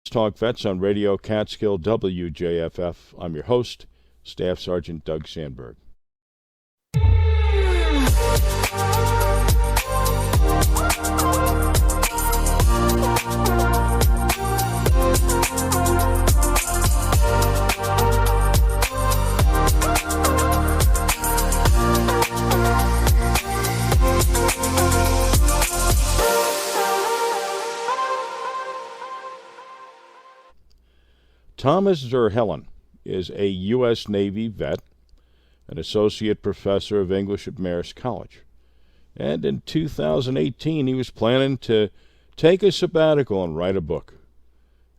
Let's Talk Vets on Radio Catskill WJFF. I'm your host, Staff Sergeant Doug Sandberg. Tommy Zurhellen is a U.S. Navy vet, an associate professor of English at Marist College. And in 2018, he was planning to take a sabbatical and write a book.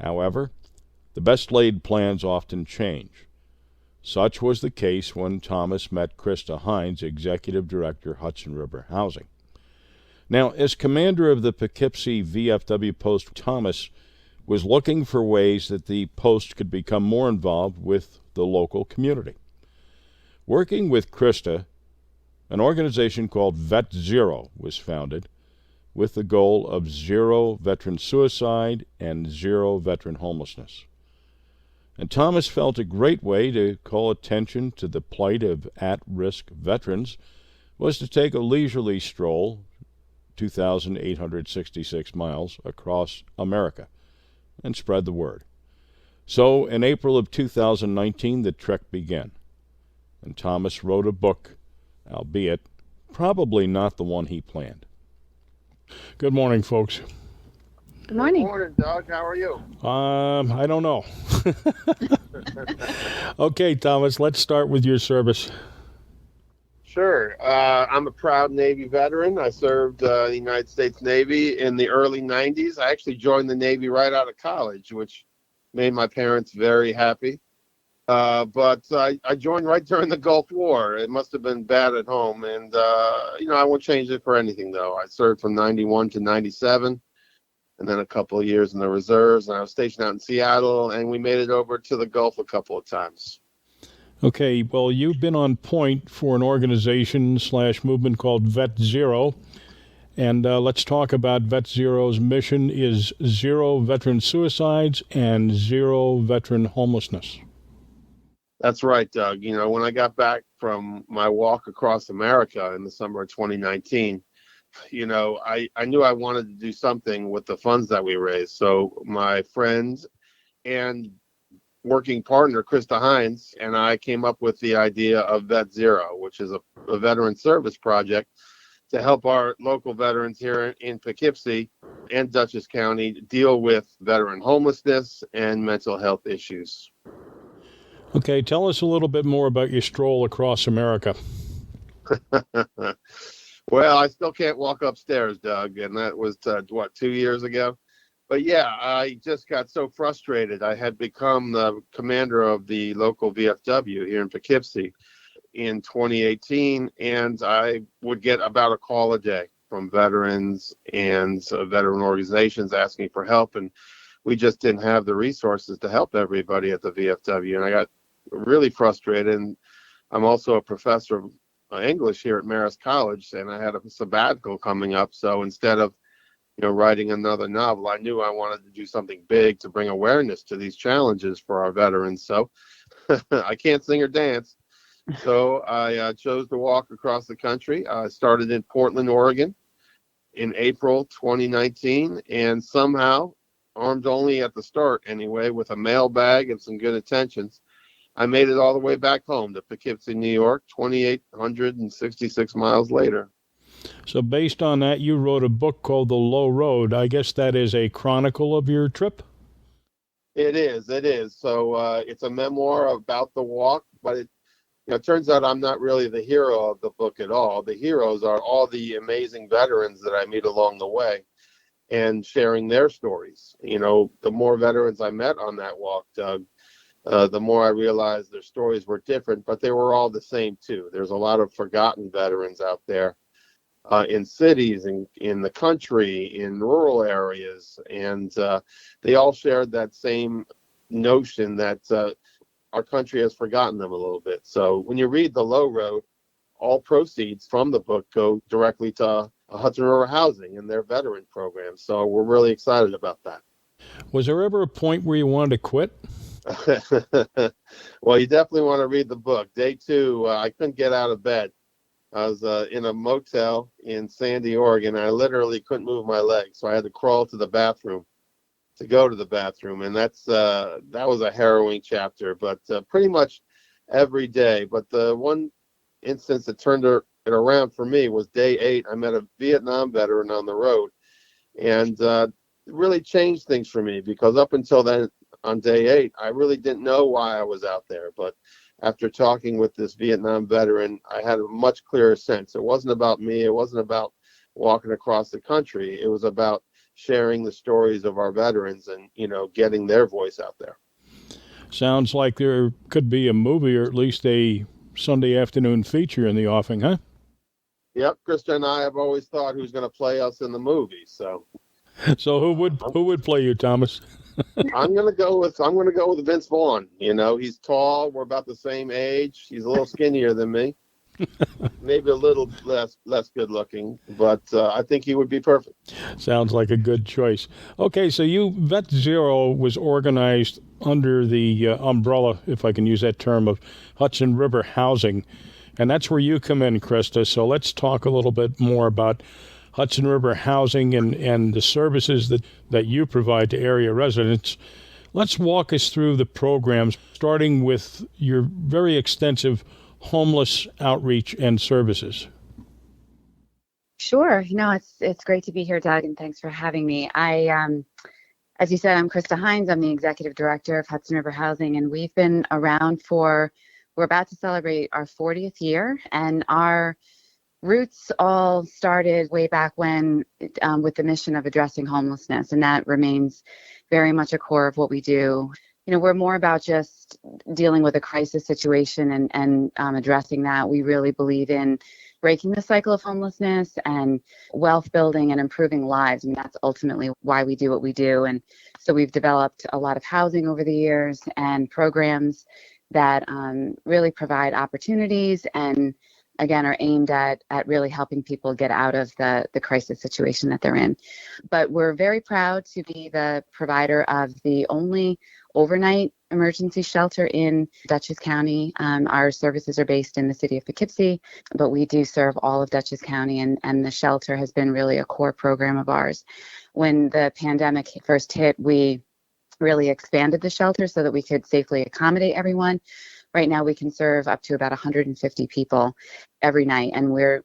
However, the best-laid plans often change. Such was the case when Thomas met Christa Hines, Executive Director, Hudson River Housing. Now, as commander of the Poughkeepsie VFW post, Thomas was looking for ways that the post could become more involved with the local community. Working with Christa, an organization called VetZero was founded with the goal of zero veteran suicide and zero veteran homelessness. And Thomas felt a great way to call attention to the plight of at-risk veterans was to take a leisurely stroll, 2,866 miles, across America, and spread the word. So, in April of 2019, the trek began, and Thomas wrote a book, albeit probably not the one he planned. Good morning, folks. Good morning. Good morning, Doug. How are you? I don't know. Okay, Thomas, let's start with your service. Sure. I'm a proud Navy veteran. I served the United States Navy in the early 90s. I actually joined the Navy right out of college, which made my parents very happy. But I joined right during the Gulf War. It must have been bad at home. And, I won't change it for anything, though. I served from 91 to 97, and then a couple of years in the reserves. And I was stationed out in Seattle, and we made it over to the Gulf a couple of times. Okay, well, you've been on point for an organization/movement called VetZero, and let's talk about VetZero's mission is zero veteran suicides and zero veteran homelessness. That's right, Doug. When I got back from my walk across America in the summer of 2019, I knew I wanted to do something with the funds that we raised. So my friend and working partner, Christa Hines, and I came up with the idea of VetZero, which is a veteran service project to help our local veterans here in Poughkeepsie and Dutchess County deal with veteran homelessness and mental health issues. Okay, tell us a little bit more about your stroll across America. Well, I still can't walk upstairs, Doug, and that was, 2 years ago? But yeah, I just got so frustrated. I had become the commander of the local VFW here in Poughkeepsie in 2018, and I would get about a call a day from veterans and veteran organizations asking for help, and we just didn't have the resources to help everybody at the VFW, and I got really frustrated. And I'm also a professor of English here at Marist College, and I had a sabbatical coming up, so instead of writing another novel, I knew I wanted to do something big to bring awareness to these challenges for our veterans. So I can't sing or dance. So I chose to walk across the country. I started in Portland, Oregon in April 2019, and somehow, armed only at the start anyway, with a mail bag and some good intentions, I made it all the way back home to Poughkeepsie, New York, 2,866 miles later. So based on that, you wrote a book called The Low Road. I guess that is a chronicle of your trip? It is. So it's a memoir about the walk, but it turns out I'm not really the hero of the book at all. The heroes are all the amazing veterans that I meet along the way and sharing their stories. The more veterans I met on that walk, Doug, the more I realized their stories were different, but they were all the same too. There's a lot of forgotten veterans out there. In cities, in the country, in rural areas, and they all shared that same notion that our country has forgotten them a little bit. So when you read The Low Road, all proceeds from the book go directly to Hudson River Housing and their veteran program. So we're really excited about that. Was there ever a point where you wanted to quit? Well, you definitely want to read the book. Day 2, I couldn't get out of bed. I was in a motel in Sandy, Oregon. I literally couldn't move my legs, so I had to crawl to the bathroom to go to the bathroom, and that was a harrowing chapter. But pretty much every day. But the one instance that turned it around for me was day 8. I met a Vietnam veteran on the road, and it really changed things for me, because up until then, on day 8, I really didn't know why I was out there. But after talking with this Vietnam veteran, I had a much clearer sense. It wasn't about me. It wasn't about walking across the country. It was about sharing the stories of our veterans and, getting their voice out there. Sounds like there could be a movie, or at least a Sunday afternoon feature in the offing, huh? Yep, Christa and I have always thought who's going to play us in the movie. So who would play you, Thomas? I'm gonna go with Vince Vaughn. He's tall. We're about the same age. He's a little skinnier than me, maybe a little less good looking, but I think he would be perfect. Sounds like a good choice. Okay, so VetZero was organized under the umbrella, if I can use that term, of Hudson River Housing, and that's where you come in, Christa. So let's talk a little bit more about Hudson River Housing and the services that you provide to area residents. Let's walk us through the programs, starting with your very extensive homeless outreach and services. Sure. It's great to be here, Doug, and thanks for having me. As you said, I'm Christa Hines. I'm the executive director of Hudson River Housing, and we've been around we're about to celebrate our 40th year, and our roots all started way back when with the mission of addressing homelessness, and that remains very much a core of what we do. We're more about just dealing with a crisis situation and addressing that. We really believe in breaking the cycle of homelessness and wealth building and improving lives, and that's ultimately why we do what we do. And so we've developed a lot of housing over the years and programs that really provide opportunities and, again, are aimed at really helping people get out of the crisis situation that they're in. But we're very proud to be the provider of the only overnight emergency shelter in Dutchess County. Our services are based in the city of Poughkeepsie, but we do serve all of Dutchess County, and the shelter has been really a core program of ours. When the pandemic first hit, we really expanded the shelter so that we could safely accommodate everyone. Right now, we can serve up to about 150 people every night, and we're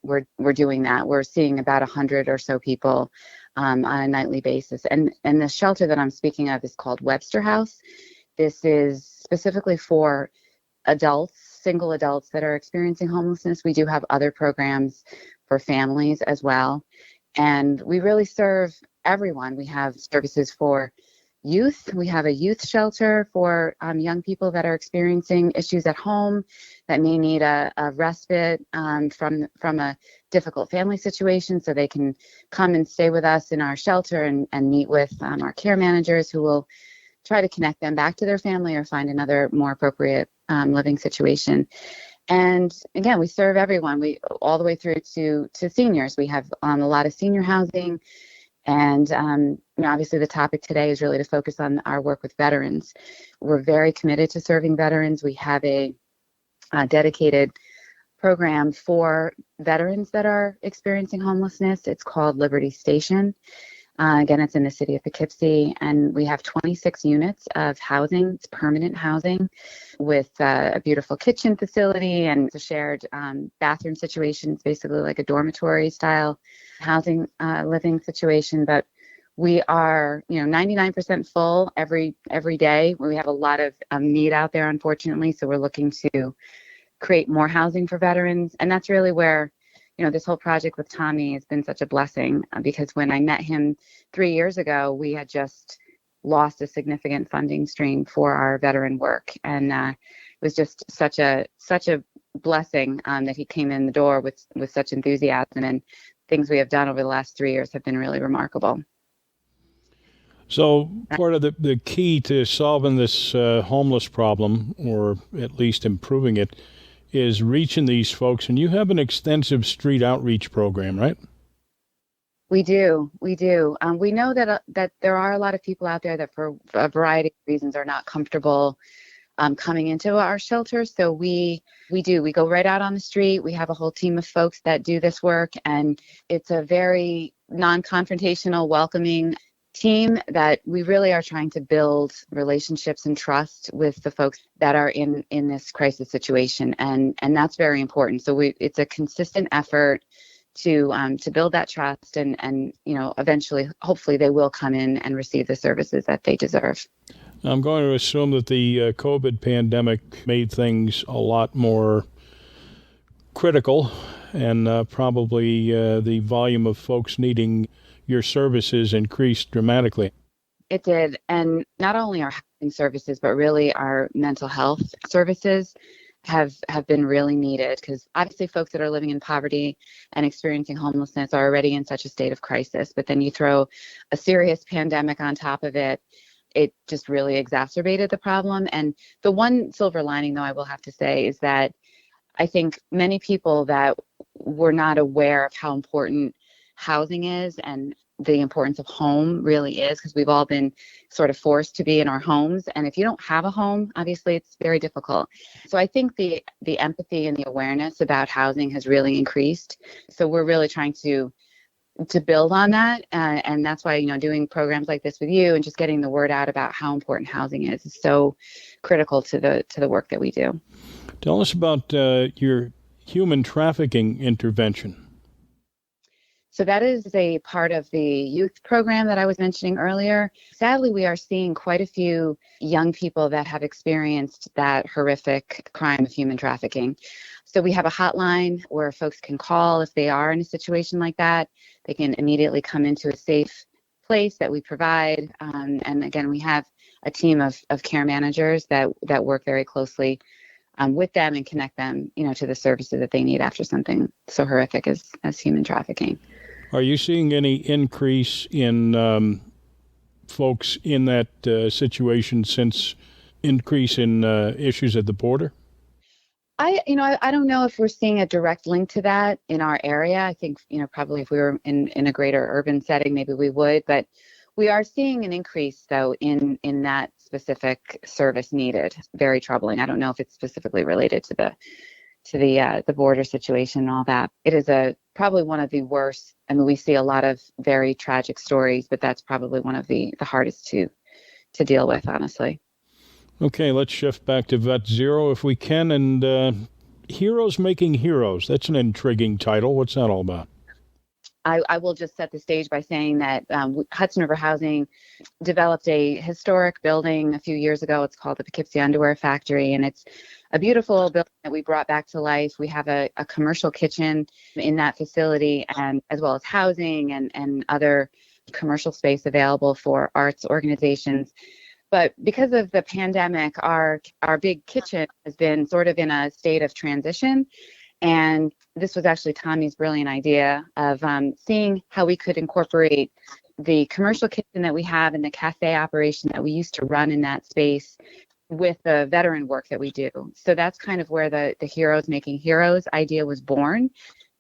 doing that. We're seeing about 100 or so people on a nightly basis. And the shelter that I'm speaking of is called Webster House. This is specifically for adults, single adults that are experiencing homelessness. We do have other programs for families as well, and we really serve everyone. We have services for youth. We have a youth shelter for young people that are experiencing issues at home that may need a respite from a difficult family situation, so they can come and stay with us in our shelter and meet with our care managers, who will try to connect them back to their family or find another more appropriate living situation. And again, we serve everyone. We all the way through to seniors. We have a lot of senior housing. And obviously the topic today is really to focus on our work with veterans. We're very committed to serving veterans. We have a dedicated program for veterans that are experiencing homelessness. It's called Liberty Station. Again, it's in the city of Poughkeepsie, and we have 26 units of housing. It's permanent housing with a beautiful kitchen facility and a shared bathroom situation. It's basically like a dormitory style housing living situation, but we are 99% full every day. We have a lot of need out there, unfortunately, so we're looking to create more housing for veterans. And that's really where this whole project with Tommy has been such a blessing, because when I met him 3 years ago, we had just lost a significant funding stream for our veteran work, and it was just such a blessing that he came in the door with such enthusiasm, and things we have done over the last 3 years have been really remarkable. So part of the key to solving this homeless problem, or at least improving it, is reaching these folks, and you have an extensive street outreach program, right? We do. We know that there are a lot of people out there that for a variety of reasons are not comfortable coming into our shelter. So we go right out on the street. We have a whole team of folks that do this work, and it's a very non-confrontational, welcoming team that we really are trying to build relationships and trust with the folks that are in this crisis situation, and that's very important. So it's a consistent effort to build that trust, and eventually, hopefully, they will come in and receive the services that they deserve. I'm going to assume that the COVID pandemic made things a lot more critical, and probably the volume of folks needing your services increased dramatically. It did, and not only our housing services, but really our mental health services have been really needed, because obviously folks that are living in poverty and experiencing homelessness are already in such a state of crisis, but then you throw a serious pandemic on top of it. It just really exacerbated the problem. And the one silver lining, though, I will have to say, is that I think many people that were not aware of how important housing is and the importance of home really is, because we've all been sort of forced to be in our homes. And if you don't have a home, obviously it's very difficult. So I think the empathy and the awareness about housing has really increased. So we're really trying to build on that. And that's why, doing programs like this with you and just getting the word out about how important housing is so critical to the work that we do. Tell us about your human trafficking intervention. So that is a part of the youth program that I was mentioning earlier. Sadly, we are seeing quite a few young people that have experienced that horrific crime of human trafficking. So we have a hotline where folks can call if they are in a situation like that. They can immediately come into a safe place that we provide. And again, we have a team of care managers that work very closely with them and connect them, to the services that they need after something so horrific as human trafficking. Are you seeing any increase in folks in that situation since increase in issues at the border? I don't know if we're seeing a direct link to that in our area. I think, probably if we were in a greater urban setting, maybe we would. But we are seeing an increase, though, in that specific service needed. Very troubling. I don't know if it's specifically related to the border situation and all that. It is probably one of the worst. I mean, we see a lot of very tragic stories, but that's probably one of the hardest to deal with, honestly. Okay, let's shift back to VetZero if we can. And Heroes Making Heroes, that's an intriguing title. What's that all about? I will just set the stage by saying that Hudson River Housing developed a historic building a few years ago. It's called the Poughkeepsie Underwear Factory, and it's a beautiful building that we brought back to life. We have a commercial kitchen in that facility, and as well as housing and other commercial space available for arts organizations. But because of the pandemic, our big kitchen has been sort of in a state of transition. And this was actually Tommy's brilliant idea of seeing how we could incorporate the commercial kitchen that we have and the cafe operation that we used to run in that space with the veteran work that we do. So that's kind of where the Heroes Making Heroes idea was born.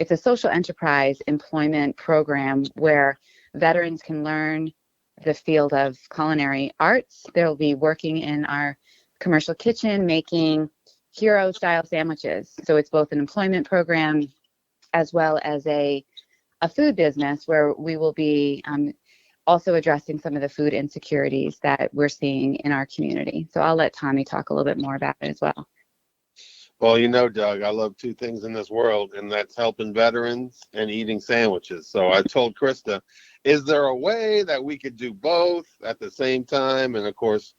It's a social enterprise employment program where veterans can learn the field of culinary arts. They'll be working in our commercial kitchen making hero style sandwiches. So it's both an employment program as well as a food business where we will be also addressing some of the food insecurities that we're seeing in our community. So I'll let Tommy talk a little bit more about it as well. Well, Doug, I love two things in this world, and that's helping veterans and eating sandwiches. So I told Christa, is there a way that we could do both at the same time? And of course,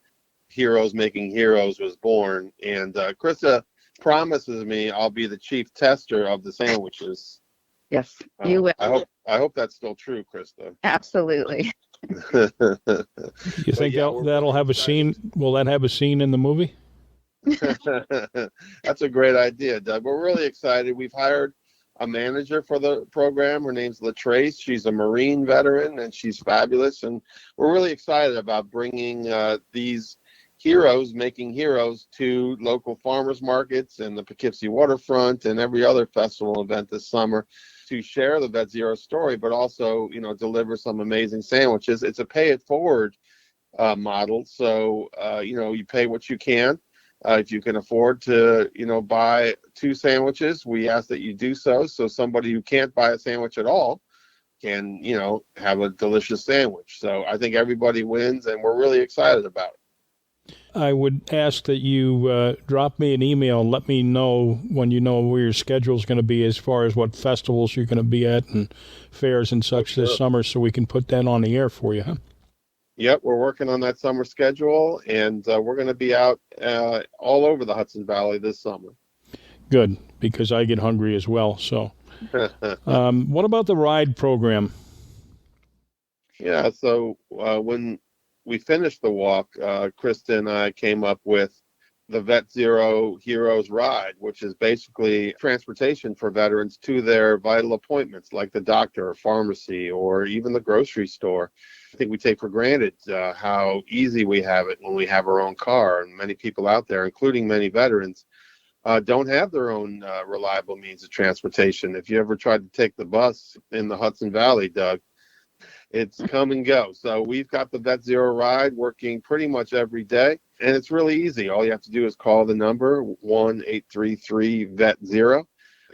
Heroes Making Heroes was born. And Christa promises me I'll be the chief tester of the sandwiches. Yes, you will. I hope that's still true, Christa. Absolutely. You think that'll have a scene? Will that have a scene in the movie? That's a great idea, Doug. We're really excited. We've hired a manager for the program. Her name's LaTrace. She's a Marine veteran, and she's fabulous. And we're really excited about bringing these Heroes Making Heroes to local farmers markets and the Poughkeepsie waterfront and every other festival event this summer to share the VetZero story, but also, deliver some amazing sandwiches. It's a pay it forward model. So, you pay what you can. If you can afford to, buy 2 sandwiches, we ask that you do so. So somebody who can't buy a sandwich at all can, have a delicious sandwich. So I think everybody wins, and we're really excited about it. I would ask that you drop me an email and let me know when you know where your schedule is going to be as far as what festivals you're going to be at and fairs and such this summer, so we can put that on the air for you, huh? Yep, we're working on that summer schedule, and we're going to be out all over the Hudson Valley this summer. Good, because I get hungry as well. So, what about the ride program? Yeah, so when we finished the walk, Christa and I came up with the VetZero Heroes ride, which is basically transportation for veterans to their vital appointments, like the doctor or pharmacy or even the grocery store. I think we take for granted how easy we have it when we have our own car, and many people out there, including many veterans, don't have their own reliable means of transportation. If you ever tried to take the bus in the Hudson Valley, Doug, it's come and go. So we've got the VetZero ride working pretty much every day, and it's really easy. All you have to do is call the number 1-833-VET-ZERO,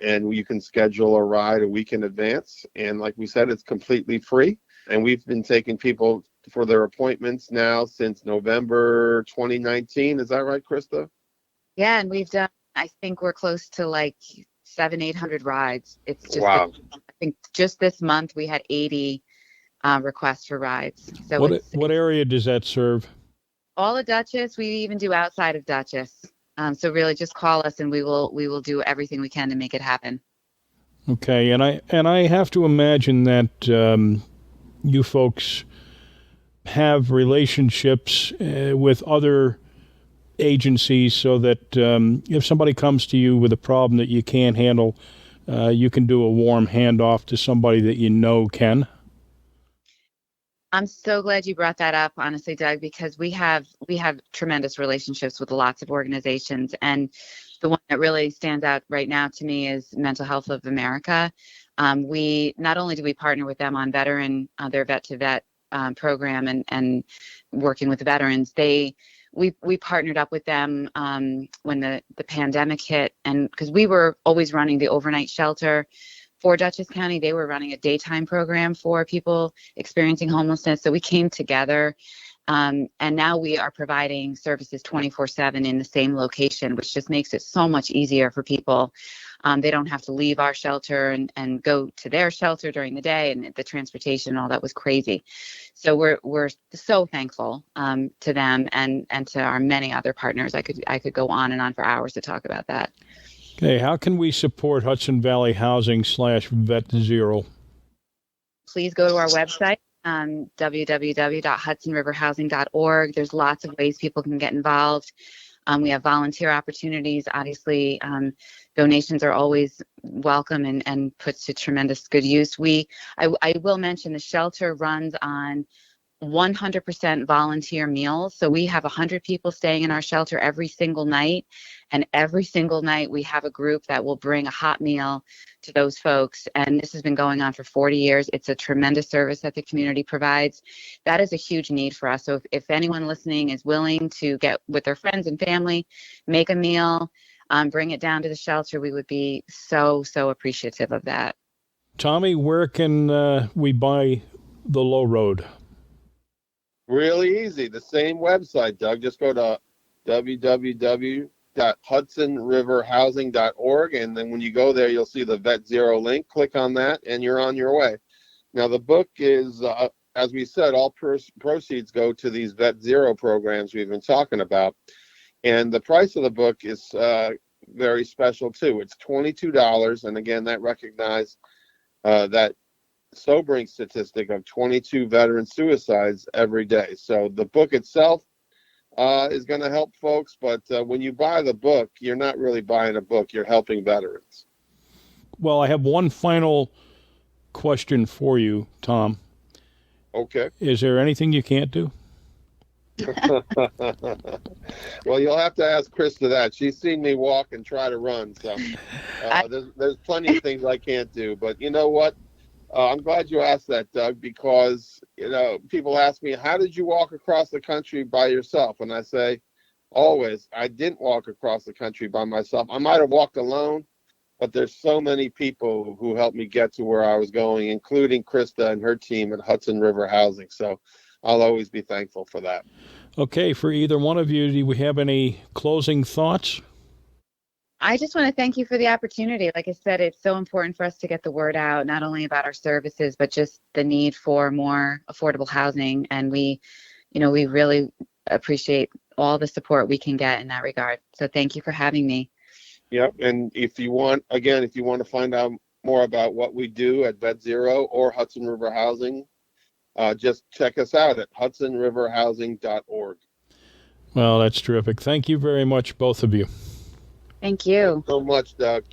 and you can schedule a ride a week in advance. And like we said, it's completely free. And we've been taking people for their appointments now since November 2019. Is that right, Christa? Yeah, and we've done, I think we're close to like 700-800 rides. It's just, wow. I think just this month we had 80 requests for rides. So what area does that serve? All of Dutchess. We even do outside of Dutchess. So really, just call us, and we will do everything we can to make it happen. Okay, and I have to imagine that you folks have relationships with other agencies, so that if somebody comes to you with a problem that you can't handle, you can do a warm handoff to somebody that you know can. I'm so glad you brought that up, honestly, Doug, because we have tremendous relationships with lots of organizations, and the one that really stands out right now to me is Mental Health of America. We not only do we partner with them on their vet to vet program and working with veterans, we partnered up with them when the pandemic hit, and because we were always running the overnight shelter for Dutchess County, they were running a daytime program for people experiencing homelessness. So we came together, and now we are providing services 24/7 in the same location, which just makes it so much easier for people. They don't have to leave our shelter and go to their shelter during the day, and the transportation and all that was crazy. So we're so thankful to them and to our many other partners. I could go on and on for hours to talk about that. Okay, how can we support Hudson Valley Housing /VetZero? Please go to our website, www.hudsonriverhousing.org. There's lots of ways people can get involved. We have volunteer opportunities. Obviously, donations are always welcome and put to tremendous good use. I will mention the shelter runs on 100% volunteer meals. So we have 100 people staying in our shelter every single night. And every single night we have a group that will bring a hot meal to those folks. And this has been going on for 40 years. It's a tremendous service that the community provides. That is a huge need for us. So if anyone listening is willing to get with their friends and family, make a meal, bring it down to the shelter, we would be so appreciative of that. Tommy, where can we buy the Low Road? Really easy. The same website, Doug. Just go to www.hudsonriverhousing.org, and then when you go there, you'll see the VetZero link. Click on that, and you're on your way. Now, the book is, as we said, all proceeds go to these VetZero programs we've been talking about, and the price of the book is very special, too. It's $22, and again, that recognizes that sobering statistic of 22 veteran suicides every day. So the book itself is going to help folks, but when you buy the book, you're not really buying a book, you're helping veterans. Well, I have one final question for you, Tom. Okay. Is there anything you can't do? Well, you'll have to ask Christa that. She's seen me walk and try to run, so there's plenty of things I can't do. But you know what? I'm glad you asked that, Doug, because people ask me, how did you walk across the country by yourself? And I say, always, I didn't walk across the country by myself. I might have walked alone, but there's so many people who helped me get to where I was going, including Christa and her team at Hudson River Housing. So I'll always be thankful for that. Okay, for either one of you, do we have any closing thoughts? I just want to thank you for the opportunity. Like I said, it's so important for us to get the word out, not only about our services, but just the need for more affordable housing. And we really appreciate all the support we can get in that regard. So thank you for having me. Yep. And if you want to find out more about what we do at VetZero or Hudson River Housing, just check us out at hudsonriverhousing.org. Well, that's terrific. Thank you very much, both of you. Thank you. Thanks so much, Doug.